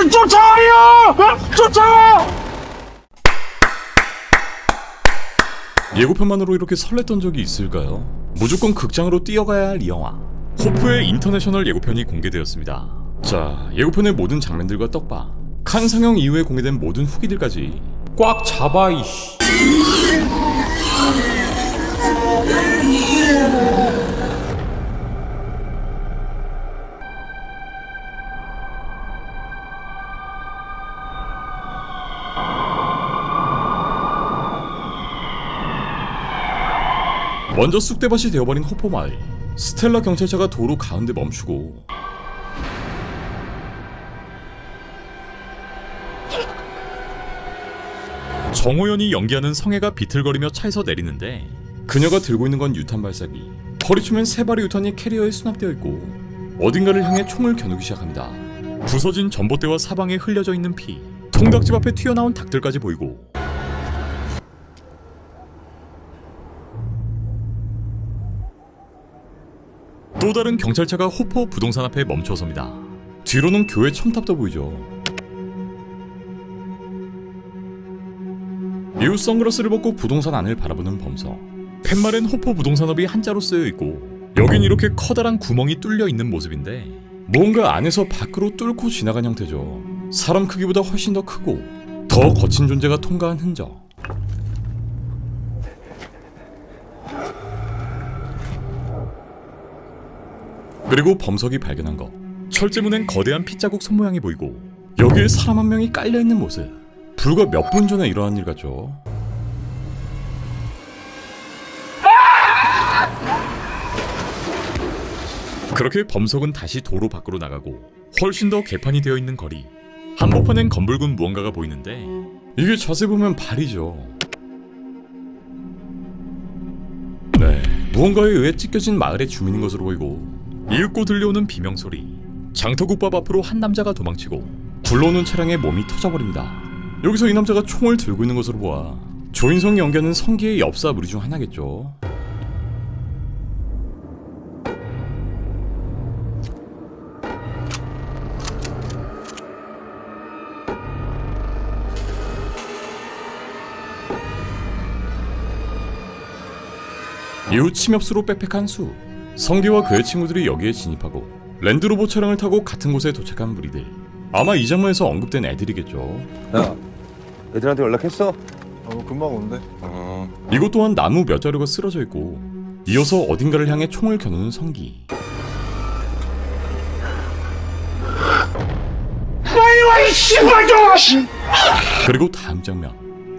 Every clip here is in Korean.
쫓아와요! 쫓아와! 예고편만으로 이렇게 설렜던 적이 있을까요? 무조건 극장으로 뛰어가야 할 이 영화. 호프의 인터내셔널 예고편이 공개되었습니다. 자, 예고편의 모든 장면들과 떡밥, 칸 상영 이후에 공개된 모든 후기들까지 꽉 잡아 이씨. 먼저 쑥대밭이 되어버린 호포마을. 스텔라 경찰차가 도로 가운데 멈추고 정호연이 연기하는 성애가 비틀거리며 차에서 내리는데, 그녀가 들고 있는 건 유탄 발사기. 허리춤엔 세 발의 유탄이 캐리어에 수납되어 있고 어딘가를 향해 총을 겨누기 시작합니다. 부서진 전봇대와 사방에 흘려져 있는 피, 통닭집 앞에 튀어나온 닭들까지 보이고, 또 다른 경찰차가 호포 부동산 앞에 멈춰섭니다. 뒤로는 교회 첨탑도 보이죠. 이후 선글라스를 벗고 부동산 안을 바라보는 범서. 팻말엔 호포 부동산업이 한자로 쓰여 있고, 여긴 이렇게 커다란 구멍이 뚫려 있는 모습인데 뭔가 안에서 밖으로 뚫고 지나간 형태죠. 사람 크기보다 훨씬 더 크고 더 거친 존재가 통과한 흔적. 그리고 범석이 발견한 것, 철제문엔 거대한 핏자국 손모양이 보이고 여기에 사람 한 명이 깔려있는 모습. 불과 몇 분 전에 일어난 일 같죠. 그렇게 범석은 다시 도로 밖으로 나가고 훨씬 더 개판이 되어 있는 거리. 한복판엔 검붉은 무언가가 보이는데 이게 자세히 보면 발이죠. 네, 무언가에 의해 찢겨진 마을의 주민인 것으로 보이고, 이윽고 들려오는 비명소리. 장터국밥 앞으로 한 남자가 도망치고 굴러오는 차량에 몸이 터져버립니다. 여기서 이 남자가 총을 들고 있는 것으로 보아 조인성이 연기하는 성기의 엽사 무리 중 하나겠죠. 이후 침엽수로 빽빽한 숲. 성기와 그의 친구들이 여기에 진입하고 랜드로버 차량을 타고 같은 곳에 도착한 무리들. 아마 이 장면에서 언급된 애들이겠죠. 야, 애들한테 연락했어? 금방 온대. 이곳 또한 나무 몇 자루가 쓰러져 있고 이어서 어딘가를 향해 총을 겨누는 성기. 빨리 와, 이 씨발 좀! 그리고 다음 장면.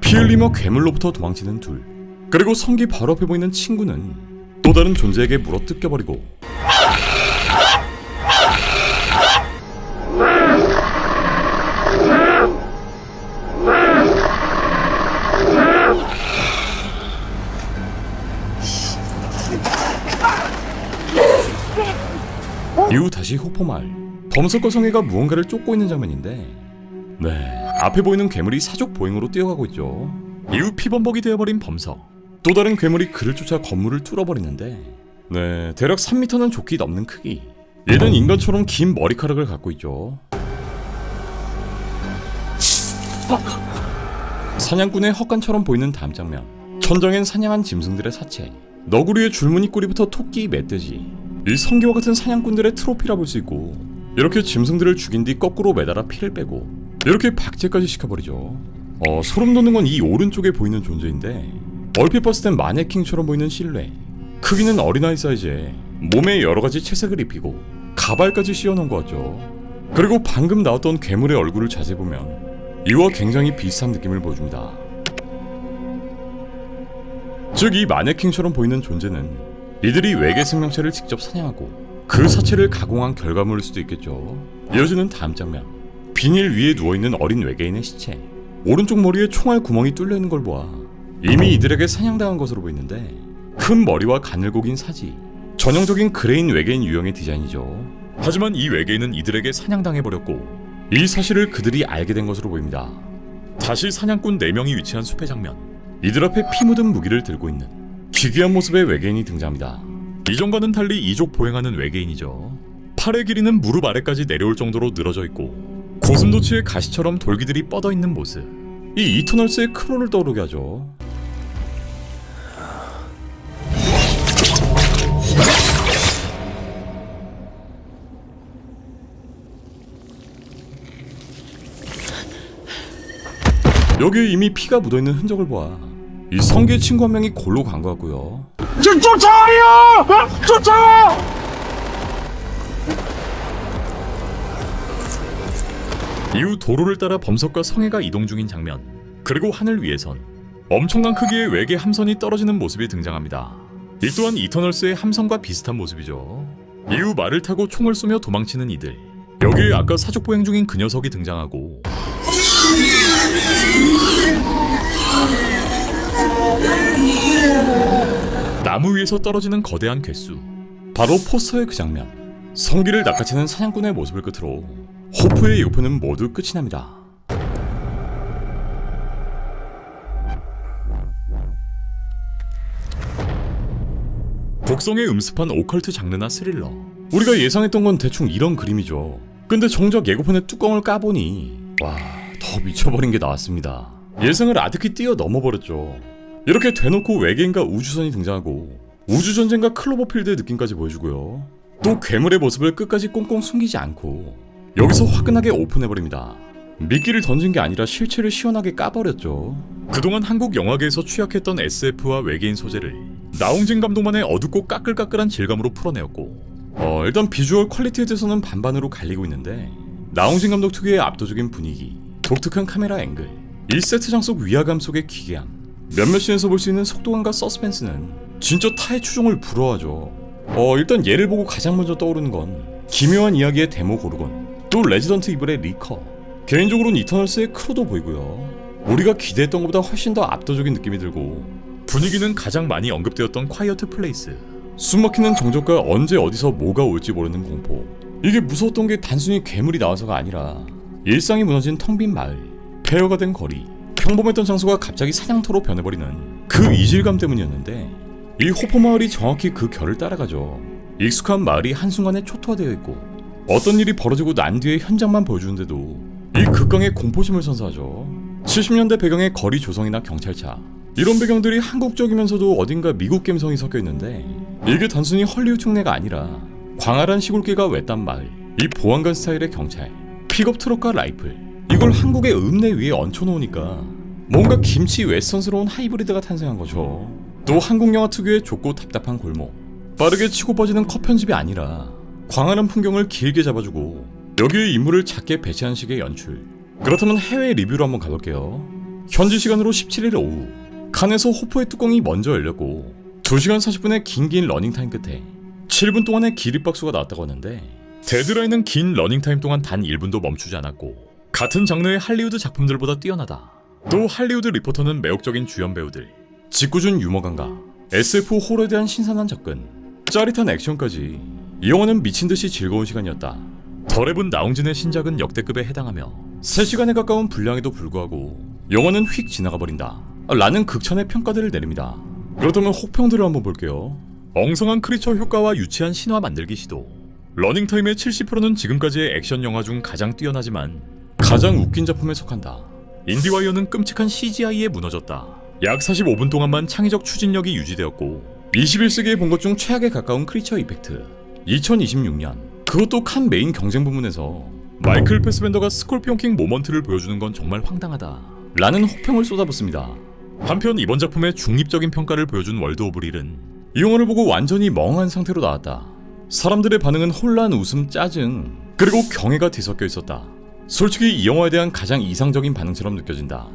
피 흘리며 괴물로부터 도망치는 둘. 그리고 성기 바로 앞에 보이는 친구는 또 다른 존재에게 물어 뜯겨버리고, 이후 다시 호포마을. 범석과 성애가 무언가를 쫓고 있는 장면인데, 네, 앞에 보이는 괴물이 사족 보행으로 뛰어가고 있죠. 이후 피범벅이 되어버린 범석. 또 다른 괴물이 그를 쫓아 건물을 뚫어버리는데, 네, 대략 3m는 좋게 넘는 크기. 얘는 인간처럼 긴 머리카락을 갖고 있죠. 사냥꾼의 헛간처럼 보이는 다음 장면. 천정엔 사냥한 짐승들의 사체. 너구리의 줄무늬꼬리부터 토끼, 멧돼지. 이 성기와 같은 사냥꾼들의 트로피라 볼 수 있고, 이렇게 짐승들을 죽인 뒤 거꾸로 매달아 피를 빼고 이렇게 박제까지 시켜버리죠. 소름 돋는 건 이 오른쪽에 보이는 존재인데, 얼핏 봤을 땐 마네킹처럼 보이는 실루엣. 크기는 어린아이 사이즈에 몸에 여러가지 채색을 입히고 가발까지 씌워놓은 것 같죠. 그리고 방금 나왔던 괴물의 얼굴을 자세히 보면 이와 굉장히 비슷한 느낌을 보여줍니다. 즉, 이 마네킹처럼 보이는 존재는 이들이 외계 생명체를 직접 사냥하고 그 사체를 가공한 결과물일 수도 있겠죠. 이어지는 다음 장면. 비닐 위에 누워있는 어린 외계인의 시체. 오른쪽 머리에 총알 구멍이 뚫려있는 걸 보아 이미 이들에게 사냥당한 것으로 보이는데, 큰 머리와 가늘고 긴 사지. 전형적인 그레인 외계인 유형의 디자인이죠. 하지만 이 외계인은 이들에게 사냥당해버렸고 이 사실을 그들이 알게 된 것으로 보입니다. 다시 사냥꾼 4명이 위치한 숲의 장면. 이들 앞에 피 묻은 무기를 들고 있는 기괴한 모습의 외계인이 등장합니다. 이전과는 달리 이족 보행하는 외계인이죠. 팔의 길이는 무릎 아래까지 내려올 정도로 늘어져 있고 고슴도치의 가시처럼 돌기들이 뻗어있는 모습, 이 이터널스의 크로를 떠오르게 하죠. 여기에 이미 피가 묻어있는 흔적을 봐. 이 성기의 친구 한 명이 골로 간 것 같고요. 지금 쫓아와요! 쫓아와! 이후 도로를 따라 범석과 성애가 이동 중인 장면, 그리고 하늘 위에선 엄청난 크기의 외계 함선이 떨어지는 모습이 등장합니다. 이 또한 이터널스의 함선과 비슷한 모습이죠. 이후 말을 타고 총을 쏘며 도망치는 이들, 여기에 아까 사족 보행 중인 그 녀석이 등장하고, 나무 위에서 떨어지는 거대한 괴수, 바로 포스터의 그 장면. 성기를 낚아채는 사냥꾼의 모습을 끝으로 호프의 예고편은 모두 끝이 납니다. 곡성의 음습한 오컬트 장르나 스릴러, 우리가 예상했던 건 대충 이런 그림이죠. 근데 정작 예고편의 뚜껑을 까보니 와, 더 미쳐버린 게 나왔습니다. 예상을 아득히 뛰어넘어버렸죠. 이렇게 대놓고 외계인과 우주선이 등장하고 우주전쟁과 클로버필드의 느낌까지 보여주고요. 또 괴물의 모습을 끝까지 꽁꽁 숨기지 않고 여기서 화끈하게 오픈해버립니다. 미끼를 던진 게 아니라 실체를 시원하게 까버렸죠. 그동안 한국 영화계에서 취약했던 SF와 외계인 소재를 나홍진 감독만의 어둡고 까끌까끌한 질감으로 풀어내었고, 일단 비주얼 퀄리티에 대해서는 반반으로 갈리고 있는데, 나홍진 감독 특유의 압도적인 분위기, 독특한 카메라 앵글, 1세트장 속 위화감 속의 기괴함, 몇몇 씬에서 볼 수 있는 속도감과 서스펜스는 진짜 타의 추종을 불허하죠. 일단 얘를 보고 가장 먼저 떠오르는 건 기묘한 이야기의 데모 고르곤, 또 레지던트 이블의 리커, 개인적으로는 이터널스의 크로도 보이고요. 우리가 기대했던 것보다 훨씬 더 압도적인 느낌이 들고, 분위기는 가장 많이 언급되었던 콰이어트 플레이스, 숨막히는 정적과 언제 어디서 뭐가 올지 모르는 공포. 이게 무서웠던 게 단순히 괴물이 나와서가 아니라 일상이 무너진 텅 빈 마을, 폐허가 된 거리, 평범했던 장소가 갑자기 사냥터로 변해버리는 그 이질감 때문이었는데, 이 호포 마을이 정확히 그 결을 따라가죠. 익숙한 마을이 한순간에 초토화되어 있고 어떤 일이 벌어지고 난 뒤의 현장만 보여주는데도 이 극강의 공포심을 선사하죠. 70년대 배경의 거리 조성이나 경찰차, 이런 배경들이 한국적이면서도 어딘가 미국 감성이 섞여 있는데, 이게 단순히 헐리우드 흉내가 아니라 광활한 시골길과 외딴 마을, 이 보안관 스타일의 경찰, 픽업 트럭과 라이플, 이걸 한국의 읍내 위에 얹혀놓으니까 뭔가 김치 웨스턴스러운 하이브리드가 탄생한 거죠. 또 한국 영화 특유의 좁고 답답한 골목, 빠르게 치고 빠지는 컷 편집이 아니라 광활한 풍경을 길게 잡아주고 여기에 인물을 작게 배치한 식의 연출. 그렇다면 해외 리뷰로 한번 가볼게요. 현지 시간으로 17일 오후, 칸에서 호프의 뚜껑이 먼저 열렸고 2시간 40분의 긴 러닝타임 끝에 7분 동안의 기립박수가 나왔다고 하는데, 데드라인은 긴 러닝타임 동안 단 1분도 멈추지 않았고 같은 장르의 할리우드 작품들보다 뛰어나다. 또 할리우드 리포터는 매혹적인 주연 배우들, 짓궂은 유머감과 SF 호러에 대한 신선한 접근, 짜릿한 액션까지 이 영화는 미친듯이 즐거운 시간이었다. 더랩은 나홍진의 신작은 역대급에 해당하며 3시간에 가까운 분량에도 불구하고 영화는 휙 지나가 버린다 라는 극찬의 평가들을 내립니다. 그렇다면 혹평들을 한번 볼게요. 엉성한 크리처 효과와 유치한 신화 만들기 시도, 러닝타임의 70%는 지금까지의 액션 영화 중 가장 뛰어나지만 가장 웃긴 작품에 속한다. 인디와이어는 끔찍한 CGI에 무너졌다. 약 45분 동안만 창의적 추진력이 유지되었고 21세기에 본 것 중 최악에 가까운 크리처 이펙트. 2026년, 그것도 칸 메인 경쟁 부문에서 마이클 패스벤더가 스콜피온킹 모먼트를 보여주는 건 정말 황당하다 라는 혹평을 쏟아붓습니다. 한편 이번 작품의 중립적인 평가를 보여준 월드 오브 릴은 이 영화를 보고 완전히 멍한 상태로 나왔다. 사람들의 반응은 혼란, 웃음, 짜증, 그리고 경애가 뒤섞여 있었다. 솔직히 이 영화에 대한 가장 이상적인 반응처럼 느껴진다.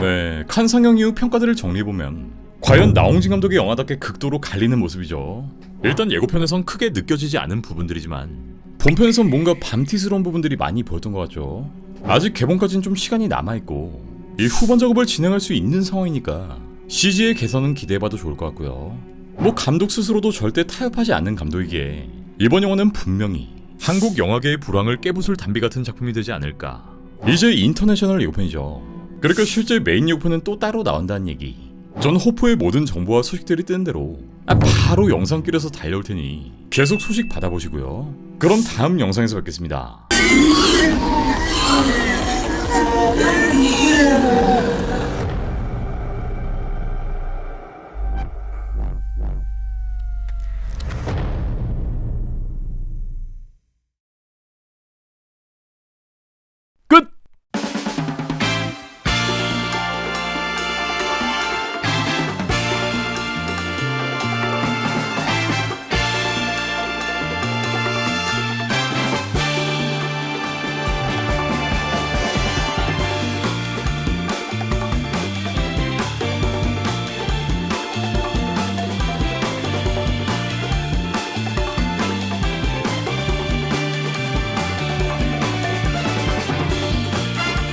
네, 칸 상영 이후 평가들을 정리해보면 과연 나홍진 감독의 영화답게 극도로 갈리는 모습이죠. 일단 예고편에선 크게 느껴지지 않은 부분들이지만 본편에선 뭔가 밤티스러운 부분들이 많이 보였던 것 같죠. 아직 개봉까지는 좀 시간이 남아있고 이 후반 작업을 진행할 수 있는 상황이니까 CG의 개선은 기대해봐도 좋을 것 같고요. 뭐 감독 스스로도 절대 타협하지 않는 감독이기에 이번 영화는 분명히 한국 영화계의 불황을 깨부술 단비 같은 작품이 되지 않을까. 이제 인터내셔널 예고편이죠. 그러니까 실제 메인 예고편은 또 따로 나온다는 얘기. 전 호프의 모든 정보와 소식들이 뜨는 대로 바로 영상길에서 달려올 테니 계속 소식 받아보시고요. 그럼 다음 영상에서 뵙겠습니다. 아!